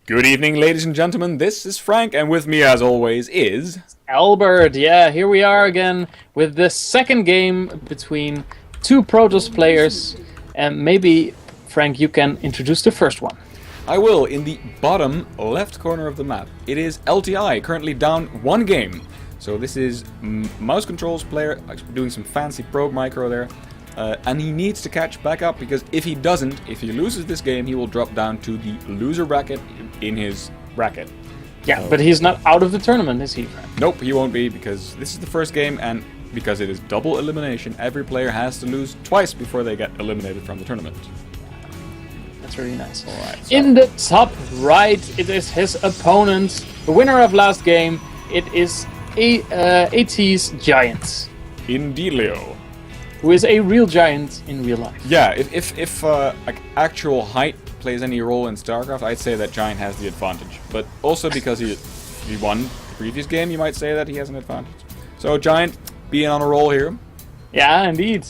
Good evening, ladies and gentlemen. This is Frank, and with me, as always, is Albert. Yeah, here we are again with the second game between two Protoss players. And maybe, Frank, you can introduce the first one. I will. In the bottom left corner of the map, it is LTI, currently down one game. So this is mouse controls player doing some fancy probe micro there. And he needs to catch back up, because if he doesn't, if he loses this game, he will drop down to the loser bracket in his bracket. Yeah, but he's not out of the tournament, is he, Frank? Nope, he won't be, because this is the first game, and because it is double elimination, every player has to lose twice before they get eliminated from the tournament. That's really nice. Alright, so In the top right, it is his opponent, the winner of last game. It is ATGiant, indeed, Leo. who is a real giant in real life. Yeah, if like actual height plays any role in StarCraft, I'd say that Giant has the advantage. But also because he won the previous game, you might say that he has an advantage. So Giant being on a roll here. Yeah, indeed.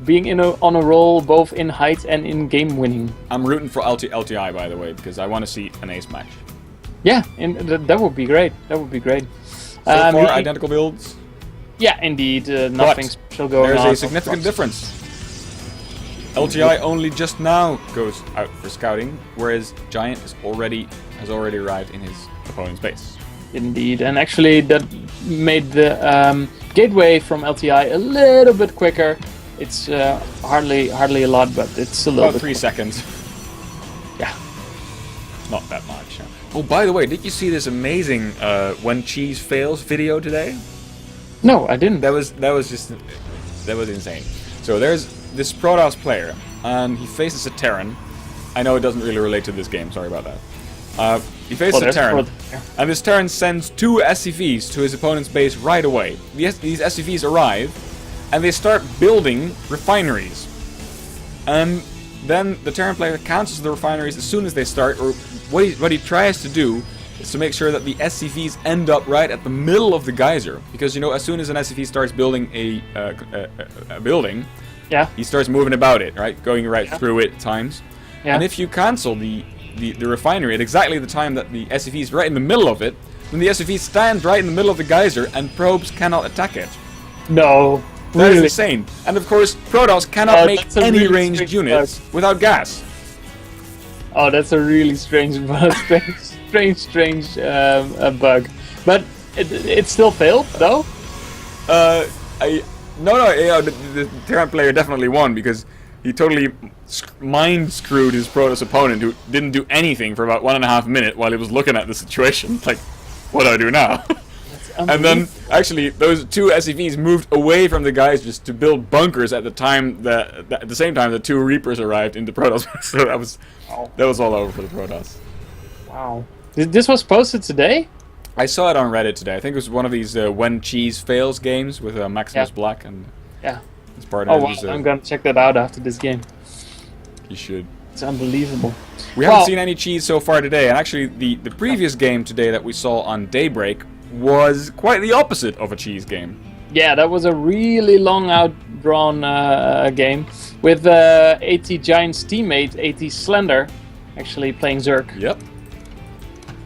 Being on a roll both in height and in game winning. I'm rooting for LTI, by the way, because I want to see an ace match. Yeah, and that would be great. That would be great. So far, identical builds. Yeah, indeed. Nothing special going on. There's a significant difference. LTI only just now goes out for scouting, whereas Giant has already arrived in his opponent's base. Indeed, and actually that made the gateway from LTI a little bit quicker. It's hardly a lot, but it's a little About bit 3 seconds. Yeah. Not that much. Oh, by the way, did you see this amazing when cheese fails video today? No, I didn't. That was insane. So there's this Protoss player, and he faces a Terran. I know it doesn't really relate to this game. Sorry about that. He faces a Terran, and this Terran sends 2 SCVs to his opponent's base right away. These SCVs arrive, and they start building refineries. And then the Terran player cancels the refineries as soon as they start, or what he tries to do is to make sure that the SCVs end up right at the middle of the geyser. Because, you know, as soon as an SCV starts building a building, Yeah. he starts moving about it, right? Going right through it at times. Yeah. And if you cancel the refinery at exactly the time that the SCV is right in the middle of it, then the SCV stands right in the middle of the geyser and probes cannot attack it. No. That is Really? insane. And of course, Protoss cannot make that's a any really ranged strange units without gas. Oh, that's a really strange, strange bug. But it still failed, though. The Terran player definitely won, because he totally mind screwed his Protoss opponent, who didn't do anything for about 1.5 minutes while he was looking at the situation. Like, what do I do now? And then, actually, those 2 SCVs moved away from the guys just to build bunkers at the time at the same time the 2 Reapers arrived into Protoss. So that was all over for the Protoss. Wow. This was posted today? I saw it on Reddit today. I think it was one of these when cheese fails games with Maximus Black and Yeah. his partner. Oh, wow. I'm gonna check that out after this game. You should. It's unbelievable. We haven't seen any cheese so far today, and actually the previous game today that we saw on Daybreak was quite the opposite of a cheese game. Yeah, that was a really long outdrawn game with ATGiant's teammate, AT Slender, actually playing Zerg. Yep.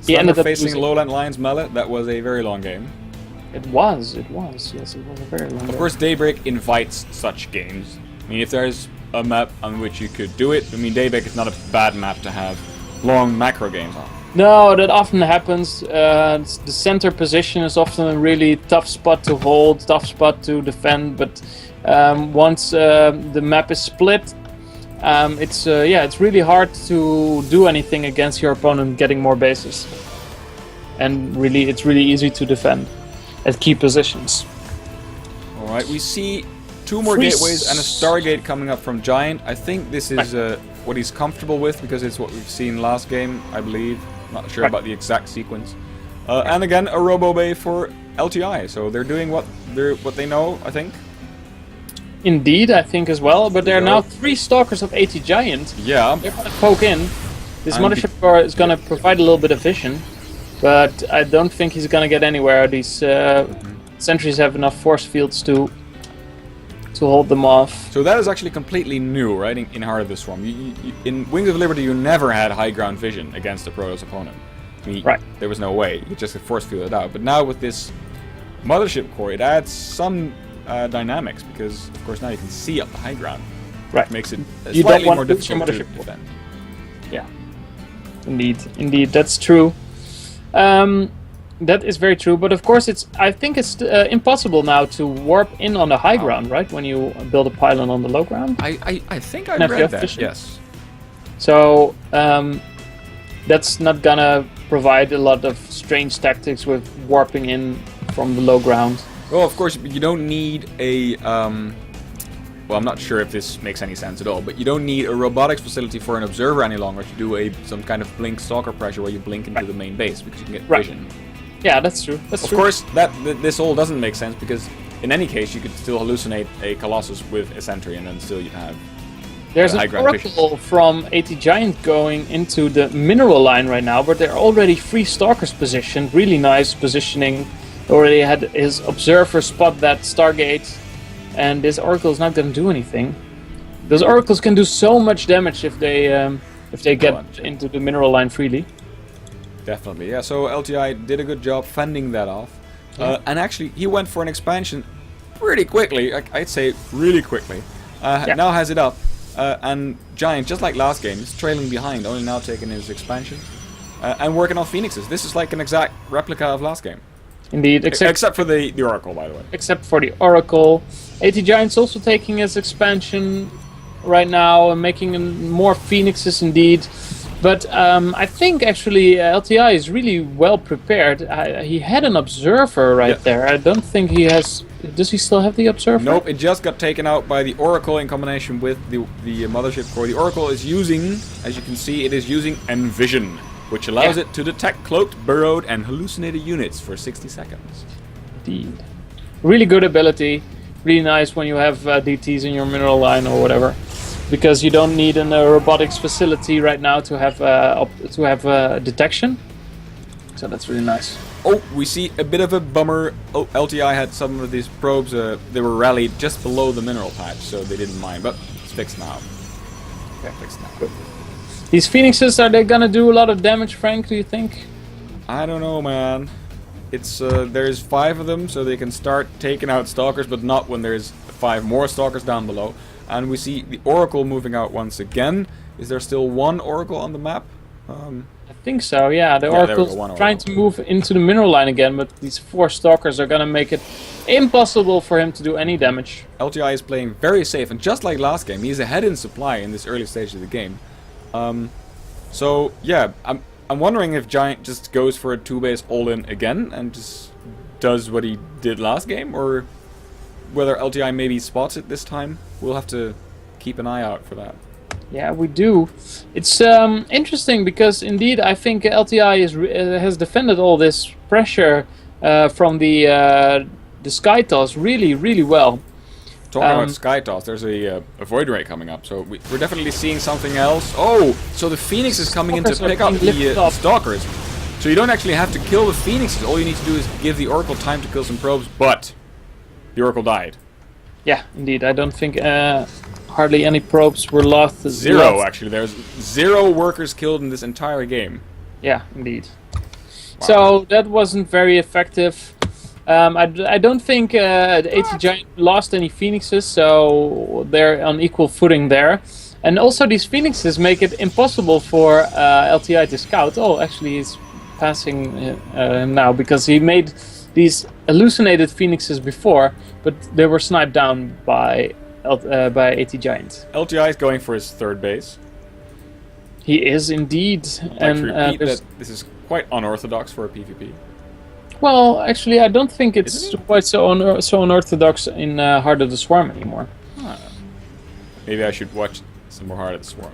He ended up facing losing. Lowland Lions Mallet. That was a very long game. It was. Yes, it was a very long game. Of course, Daybreak invites such games. I mean, if there's a map on which you could do it, I mean, Daybreak is not a bad map to have long macro games on. No, that often happens. The center position is often a really tough spot to hold, tough spot to defend. But once the map is split, it's really hard to do anything against your opponent getting more bases. And really, it's really easy to defend at key positions. All right, we see 2 more gateways and a Stargate coming up from Giant. I think this is what he's comfortable with, because it's what we've seen last game, I believe. Not sure about the exact sequence. And again, a Robo Bay for LTI. So they're doing what they know, I think. Indeed, I think as well. But there are now 3 Stalkers of ATGiant. Yeah. They're going to poke in. This Mothership Core is going to provide a little bit of vision. But I don't think he's going to get anywhere. These sentries have enough force fields to to hold them off. So that is actually completely new, right? In Heart of the Swarm, in Wings of Liberty, you never had high ground vision against a Protoss opponent. I mean, there was no way. You just force field it out. But now with this Mothership Core, it adds some dynamics because, of course, now you can see up the high ground. Right. Makes it you slightly don't more want difficult to defend. Yeah. Indeed, that's true. That is very true, but of course I think it's impossible now to warp in on the high ground, right? When you build a pylon on the low ground. I think I read that, yes. So, that's not gonna provide a lot of strange tactics with warping in from the low ground. Well, of course, you don't need a... well, I'm not sure if this makes any sense at all, but you don't need a robotics facility for an observer any longer to do some kind of blink stalker pressure where you blink into the main base, because you can get vision. Yeah, that's true. Of course, this all doesn't make sense, because in any case, you could still hallucinate a Colossus with a sentry, and then still you have There's an oracle from ATGiant going into the mineral line right now, but there are already 3 stalkers positioned. Really nice positioning. Already had his observer spot that Stargate, and this oracle is not going to do anything. Those oracles can do so much damage if they get into the mineral line freely. Definitely, yeah. So LTI did a good job fending that off, and actually he went for an expansion pretty quickly. I'd say really quickly. Now has it up, and Giant, just like last game, is trailing behind. Only now taking his expansion and working on Phoenixes. This is like an exact replica of last game. Indeed, except for the Oracle, by the way. Except for the Oracle. ATGiant's also taking his expansion right now and making more Phoenixes indeed. But I think actually LTI is really well prepared. He had an observer there. I don't think he has... Does he still have the observer? Nope, it just got taken out by the Oracle in combination with the Mothership Core. The Oracle is using, as you can see, it is using Envision, which allows it to detect cloaked, burrowed, and hallucinated units for 60 seconds. Indeed. Really good ability. Really nice when you have DTs in your mineral line or whatever. Because you don't need a robotics facility right now to have detection. So that's really nice. Oh, we see a bit of a bummer. Oh, LTI had some of these probes. They were rallied just below the mineral patch, so they didn't mind. But it's fixed now. Okay, fixed now. Good. These Phoenixes, are they gonna do a lot of damage, Frank? Do you think? I don't know, man. It's there's 5 of them, so they can start taking out stalkers, but not when there's 5 more stalkers down below. And we see the Oracle moving out once again. Is there still 1 Oracle on the map? I think so, yeah. The Oracle's trying to move into the mineral line again, but these 4 stalkers are gonna make it impossible for him to do any damage. LTI is playing very safe, and just like last game, he's ahead in supply in this early stage of the game. So yeah, I'm wondering if Giant just goes for a 2-base all-in again and just does what he did last game, or whether LTI maybe spots it this time. We'll have to keep an eye out for that. Yeah, we do. It's interesting because indeed I think LTI has defended all this pressure from the Sky Toss really well. Talking about Sky Toss, there's a Void Ray coming up, so we're definitely seeing something else. Oh, so the Phoenix is coming in to pick up the Stalkers. So you don't actually have to kill the Phoenixes. All you need to do is give the Oracle time to kill some probes, but the Oracle died. Yeah, indeed. I don't think hardly any probes were lost. 0, actually. There's 0 workers killed in this entire game. Yeah, indeed. Wow. So that wasn't very effective. I don't think the ATGiant lost any Phoenixes, so they're on equal footing there. And also these Phoenixes make it impossible for LTI to scout. Oh, actually he's passing now, because he made these hallucinated Phoenixes before, but they were sniped down by ATGiant. LTI is going for his 3rd base. He is indeed. And that this is quite unorthodox for a PvP. Well, actually, I don't think it's quite so unorthodox in Heart of the Swarm anymore. Maybe I should watch some more Heart of the Swarm.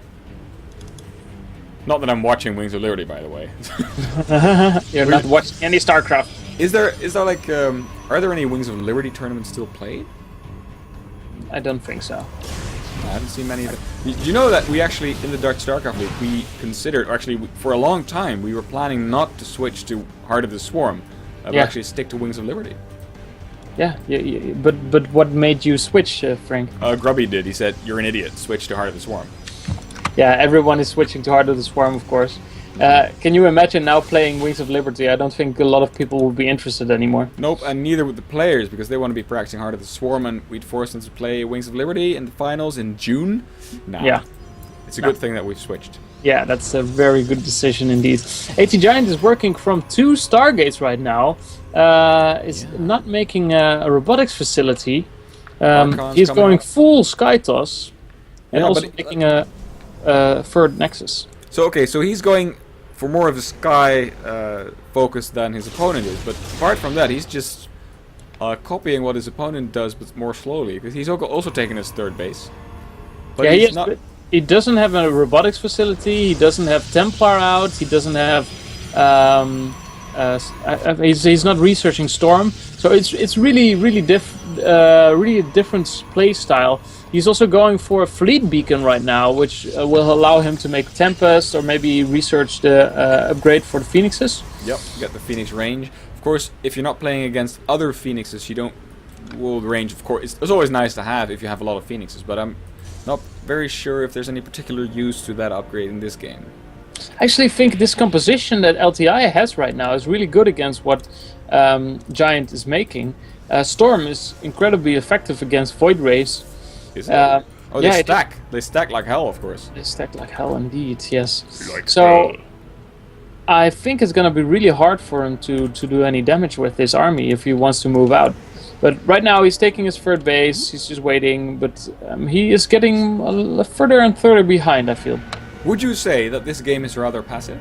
Not that I'm watching Wings of Liberty, by the way. You're not watching any StarCraft. Is there like are there any Wings of Liberty tournaments still played? I don't think so. I haven't seen many of it. You know that we actually, in the Dutch StarCraft League, we considered, actually for a long time, we were planning not to switch to Heart of the Swarm. But actually stick to Wings of Liberty. Yeah, but what made you switch, Frank? Grubby did. He said, "You're an idiot. Switch to Heart of the Swarm." Yeah, everyone is switching to Heart of the Swarm, of course. Can you imagine now playing Wings of Liberty? I don't think a lot of people will be interested anymore. Nope, and neither would the players, because they want to be practicing Heart of the Swarm, and we'd force them to play Wings of Liberty in the finals in June. Nah. Yeah. It's a good thing that we've switched. Yeah, that's a very good decision indeed. ATGiant is working from 2 Stargates right now. Is not making a robotics facility. He's going full Skytoss, and also making a third Nexus. So okay, so he's going for more of a sky focus than his opponent is. But apart from that, he's just copying what his opponent does, but more slowly. Because he's also taking his third base. But yeah, he's not. He doesn't have a robotics facility. He doesn't have Templar out. He doesn't have. He's not researching Storm. So it's really a different play style. He's also going for a fleet beacon right now, which will allow him to make Tempest or maybe research the upgrade for the Phoenixes. Yep, get the Phoenix range. Of course, if you're not playing against other Phoenixes, you don't. Well, the range, of course, it's always nice to have if you have a lot of Phoenixes, but I'm not very sure if there's any particular use to that upgrade in this game. I actually think this composition that LTI has right now is really good against what Giant is making. Storm is incredibly effective against Void Rays. Is it? Oh, they stack. They stack like hell, of course. They stack like hell indeed, yes. So, I think it's going to be really hard for him to do any damage with this army if he wants to move out. But right now he's taking his third base, he's just waiting, but he is getting further and further behind, I feel. Would you say that this game is rather passive?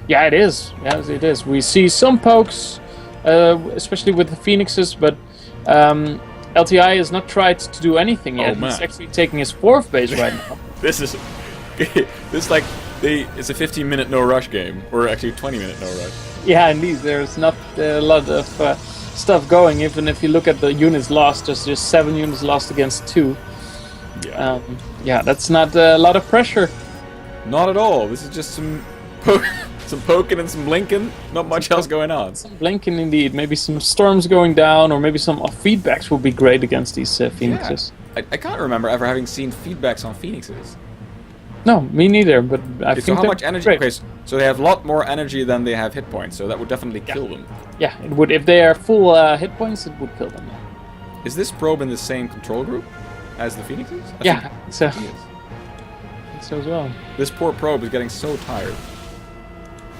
Yeah, it is. Yes, it is. We see some pokes, especially with the Phoenixes, but LTI has not tried to do anything yet. He's actually taking his 4th base right now. This is like it's a 15-minute no rush game, or actually 20-minute no rush. Yeah, indeed. There's not a lot of stuff going. Even if you look at the units lost, there's just 7 units lost against 2. Yeah. Yeah, that's not a lot of pressure. Not at all. This is just some poking and some blinking. Not much else going on. Some blinking indeed. Maybe some storms going down, or maybe some feedbacks will be great against these Phoenixes. Yeah. I can't remember ever having seen feedbacks on Phoenixes. No, me neither. But I think so how much energy? Okay, so they have a lot more energy than they have hit points. So that would definitely kill them. Yeah, it would. If they are full hit points, it would kill them. Is this probe in the same control group as the Phoenixes? I think so. So as well. This poor probe is getting so tired.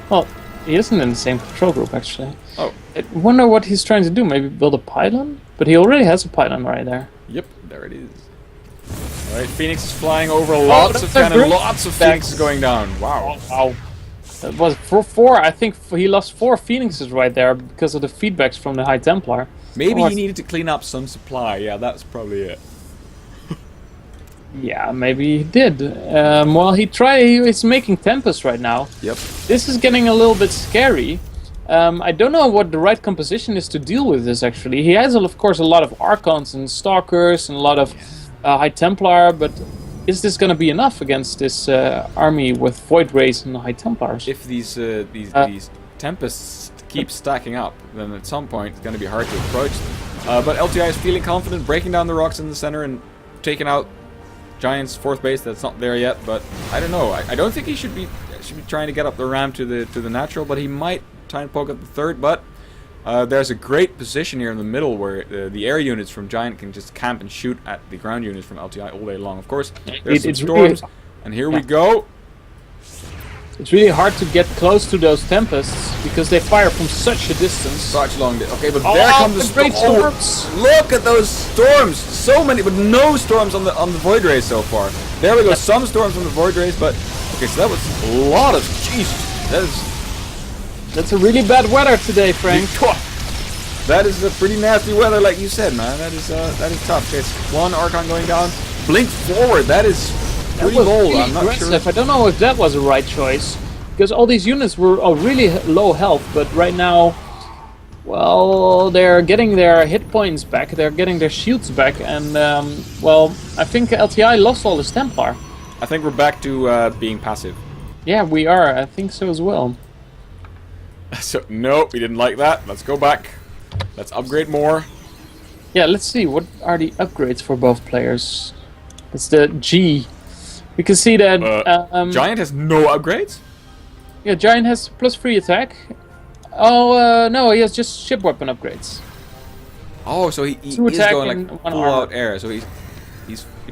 Well, he isn't in the same control group actually. Oh. I wonder what he's trying to do. Maybe build a pylon? But he already has a pylon right there. Yep, there it is. Alright, Phoenix is flying over lots of cannon, lots of Phoenixes going down. Wow. Wow. That was for 4. I think he lost 4 Phoenixes right there because of the feedbacks from the High Templar. Maybe he needed to clean up some supply. Yeah, that's probably it. Yeah, maybe he did. Well, he's making Tempest right now. Yep. This is getting a little bit scary. I don't know what the right composition is to deal with this, actually. He has, of course, a lot of Archons and Stalkers and a lot of High Templar, but is this going to be enough against this army with Void Rays and High Templars? If these Tempests keep stacking up, then at some point it's going to be hard to approach them. But LTI is feeling confident, breaking down the rocks in the center and taking out Giant's 4th base. That's not there yet, but I don't know. I don't think he should be trying to get up the ramp to the natural, but he might try and poke at the 3rd. But there's a great position here in the middle where the air units from Giant can just camp and shoot at the ground units from LTI all day long. Of course, there's some storms, and here we go. It's really hard to get close to those Tempests because they fire from such a distance. Such long distance. Okay, but there come the great storms. Look at those storms! So many, but no storms on the Void Rays so far. There we go. Some storms on the Void Rays, but okay, so that was a lot of That's a really bad weather today, Frank. That is a pretty nasty weather, like you said, man. That is tough. It's 1 Archon going down. Blink forward. That is pretty bold. Really I'm not aggressive. sure. I don't know if that was the right choice because all these units were really low health, but right now, well, they're getting their hit points back. They're getting their shields back, and well, I think LTI lost all his Templar. I think we're back to being passive. Yeah, we are. I think so as well. So, no, we didn't like that. Let's go back. Let's upgrade more. Yeah, let's see. What are the upgrades for both players? It's the G. We can see that... Giant has no upgrades? Yeah, Giant has +3 attack. Oh, no, he has just ship weapon upgrades. Oh, so he is going like full out air. So he's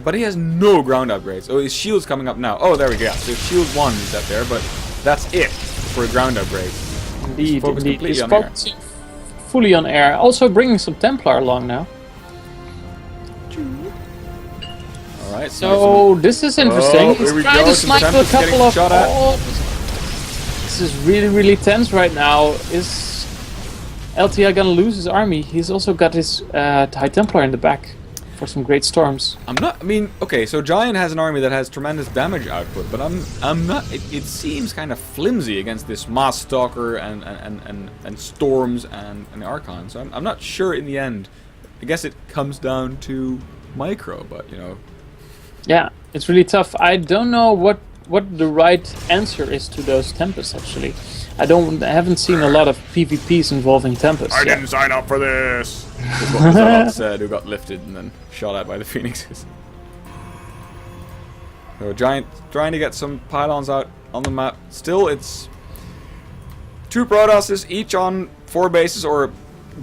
but he has no ground upgrades. Oh, his shield's coming up now. Oh, there we go. So shield 1 is up there, but that's it for ground upgrades. Indeed, indeed. He's focusing fully on air. Also bringing some Templar along now. Alright, so this is interesting. He's trying to snipe a couple of... This is really, really tense right now. Is LTI gonna lose his army? He's also got his High Templar in the back for some great storms. Okay, so Giant has an army that has tremendous damage output, but I'm not. It seems kind of flimsy against this Mass Stalker and Storms and Archon. So I'm not sure in the end. I guess it comes down to micro, but you know. Yeah, it's really tough. I don't know what the right answer is to those Tempests, actually. I haven't seen a lot of PvPs involving Tempests. I didn't sign up for this! That's what Zealot said, who got lifted and then shot at by the Phoenixes. So Giant trying to get some pylons out on the map. Still, it's 2 Protosses, each on 4 bases, or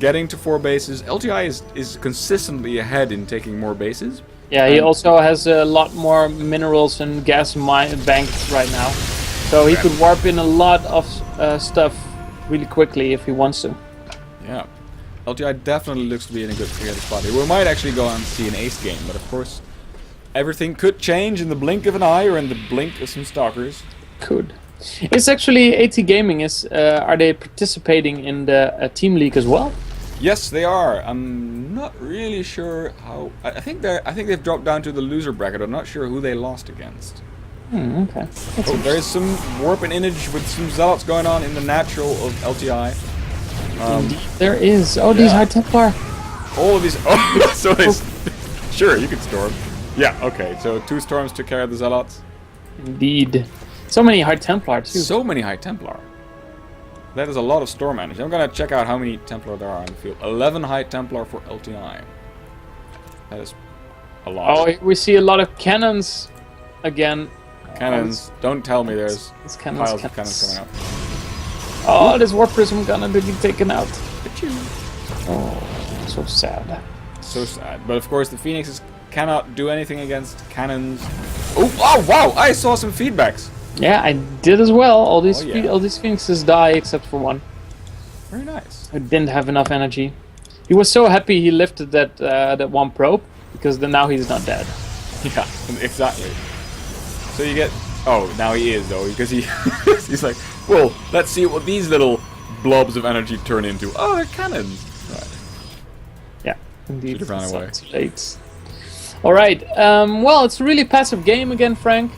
getting to 4 bases. LTI is consistently ahead in taking more bases. Yeah, he also has a lot more minerals and gas banked right now. So he could warp in a lot of stuff really quickly if he wants to. Yeah. LTI definitely looks to be in a good creative spot here. We might actually go and see an ace game, but of course, everything could change in the blink of an eye or in the blink of some stalkers. Could. It's actually ATGiant are they participating in the team league as well? Yes, they are. I'm not really sure how. I think they've dropped down to the loser bracket. I'm not sure who they lost against. Okay. There's some warp and image with some zealots going on in the natural of LTI. There is. Oh, these High Templar. All of these. Oh, so they. Sure, you can storm. Yeah. Okay. So 2 storms took care of the zealots. Indeed. So many High Templar too. So many High Templar. That is a lot of storm energy. I'm gonna check out how many Templar there are on the field. 11 High Templar for LTI. That is a lot. Oh, we see a lot of cannons again. Cannons. Don't tell me there's piles of cannons coming out. Oh, this Warp Prism gonna be taken out. Oh, so sad. So sad. But of course the Phoenixes cannot do anything against cannons. Oh wow! I saw some feedbacks. Yeah, I did as well. All these Phoenixes die except for one. Very nice. Who didn't have enough energy. He was so happy he lifted that one probe because then now he's not dead. Yeah, exactly. So you get. Oh, now he is though because he's like, well, let's see what these little blobs of energy turn into. Oh, they're cannons. Right. Yeah, indeed. Should have ran away. Too late. All right. Well, it's a really passive game again, Frank.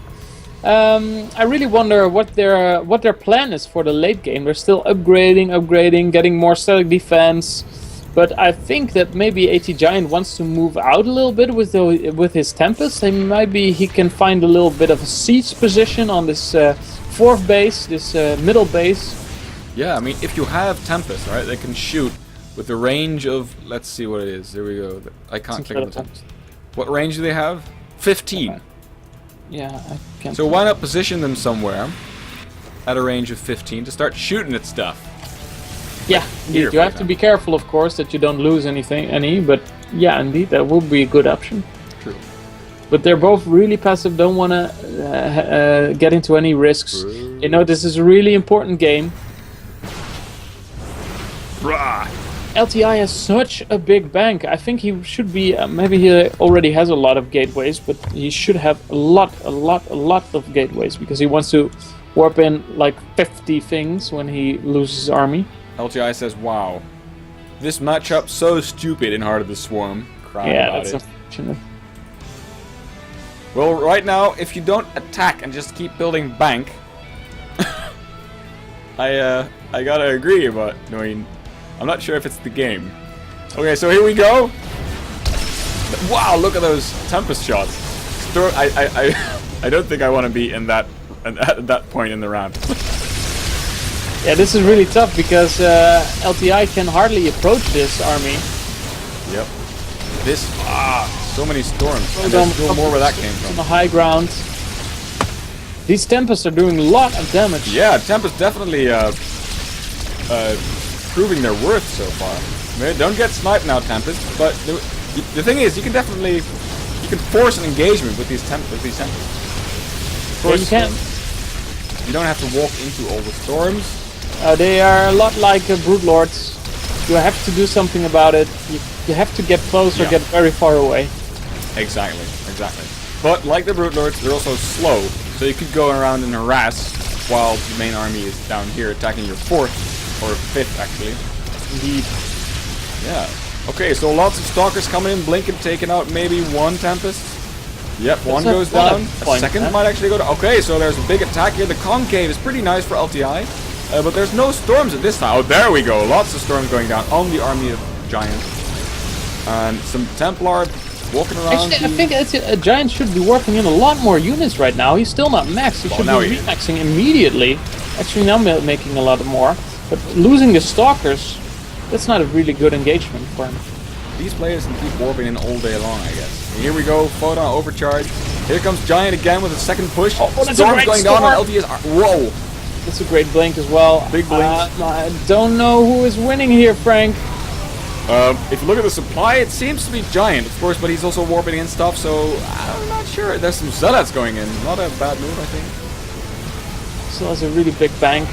I really wonder what their plan is for the late game. They're still upgrading, getting more static defense. But I think that maybe ATGiant wants to move out a little bit with his Tempest. And maybe he can find a little bit of a siege position on this 4th base, this middle base. Yeah, I mean, if you have Tempest, right, they can shoot with the range of, let's see what it is. There we go. I can't click on the Tempest. What range do they have? 15. Okay. Yeah, I can't. So why not position them somewhere at a range of 15 to start shooting at stuff? Yeah, indeed. You have to be careful, of course, that you don't lose any. But yeah, indeed, that would be a good option. True. But they're both really passive. Don't want to get into any risks. True. You know, this is a really important game. Rah. LTI has such a big bank. I think he should be. Maybe he already has a lot of gateways, but he should have a lot of gateways because he wants to warp in like 50 things when he loses his army. LTI says, "Wow, this matchup so stupid in Heart of the Swarm." Crying about that's it. unfortunate. Well, right now, if you don't attack and just keep building bank, I gotta agree, but I mean, I'm not sure if it's the game. Okay, so here we go. Wow, look at those Tempest shots. I don't think I want to be in that at that point in the round. Yeah, this is really tough because LTI can hardly approach this army. Yep. This, so many storms. And there's still more where that came from. On the high ground. These Tempests are doing a lot of damage. Yeah, Tempest definitely proving their worth so far. Don't get sniped now, Tempest. But the thing is, you can force an engagement with these Tempests. Of course, yeah, you can. You don't have to walk into all the storms. They are a lot like Brood Lords. You have to do something about it. You have to get close or get very far away. Exactly. But like the Brood Lords, they're also slow. So you could go around and harass while the main army is down here attacking your 4th, or 5th actually. Indeed. Yeah. Okay, so lots of Stalkers coming in, Blinken taking out maybe one Tempest. Yep, one goes down. A second might actually go down. Okay, so there's a big attack here. The Concave is pretty nice for LTI. But there's no storms at this time. Oh, there we go. Lots of storms going down on the army of Giant. And some Templar walking around. Actually, I think Giant should be working in a lot more units right now. He's still not maxed. He should be remaxing immediately. Actually, now making a lot more. But losing the Stalkers, that's not a really good engagement for him. These players can keep warping in all day long, I guess. And here we go. Photon overcharge. Here comes Giant again with a second push. Storm's going down on LTS. Whoa! That's a great blink as well. Big blink. I don't know who is winning here, Frank. If you look at the supply, it seems to be Giant, of course, but he's also warping in stuff, so I'm not sure. There's some Zealots going in. Not a bad move, I think. Still has a really big bank.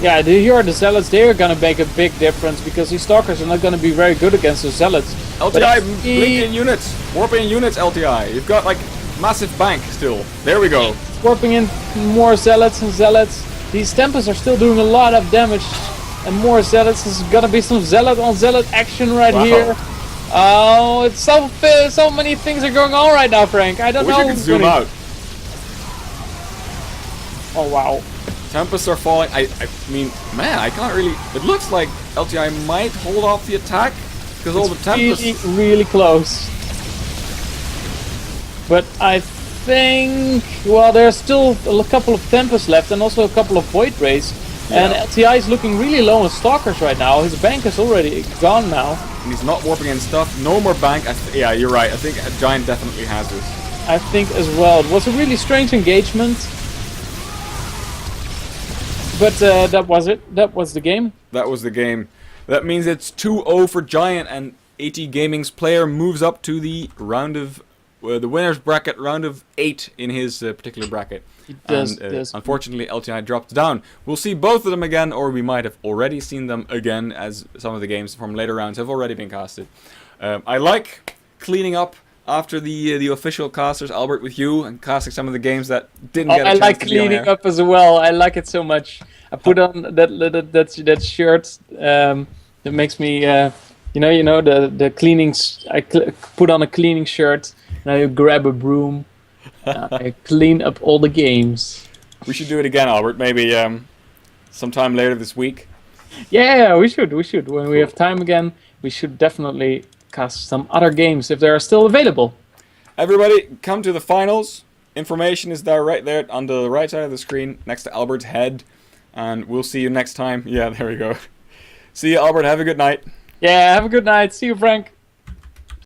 Yeah, here are the Zealots. They're going to make a big difference because these Stalkers are not going to be very good against the Zealots. LTI, blinking units. Warping units, LTI. You've got, like, massive bank still. There we go. Warping in more Zealots and Zealots. These Tempests are still doing a lot of damage. And more Zealots. There's gonna be some Zealot on Zealot action right here. Oh, it's so many things are going on right now, Frank. I don't know. I wish I could zoom out. Oh wow. Tempests are falling. I mean, man, I can't really. It looks like LTI might hold off the attack because all the Tempests. Really close. But I think, well, there's still a couple of Tempests left and also a couple of Void Rays. Yeah. And LTI is looking really low on Stalkers right now. His bank is already gone now. And he's not warping in stuff. No more bank. Yeah, you're right. I think Giant definitely has this. I think as well. It was a really strange engagement. But that was it. That was the game. That was the game. That means it's 2-0 for Giant, and ATGaming's player moves up to the round of the winners bracket, round of 8 in his particular bracket. It does, unfortunately, LTI dropped down. We'll see both of them again, or we might have already seen them again, as some of the games from later rounds have already been casted. I like cleaning up after the official casters, Albert, with you, and casting some of the games that didn't get a chance to be on air. I like cleaning up as well. I like it so much. I put on that shirt that makes me, the cleanings. I put on a cleaning shirt, and I grab a broom. I clean up all the games. We should do it again, Albert. Maybe sometime later this week. Yeah, we should. When we have time again, we should definitely cast some other games if they are still available. Everybody, come to the finals. Information is there, right there on the right side of the screen, next to Albert's head. And we'll see you next time. Yeah, there we go. See you, Albert. Have a good night. Yeah, have a good night. See you, Frank.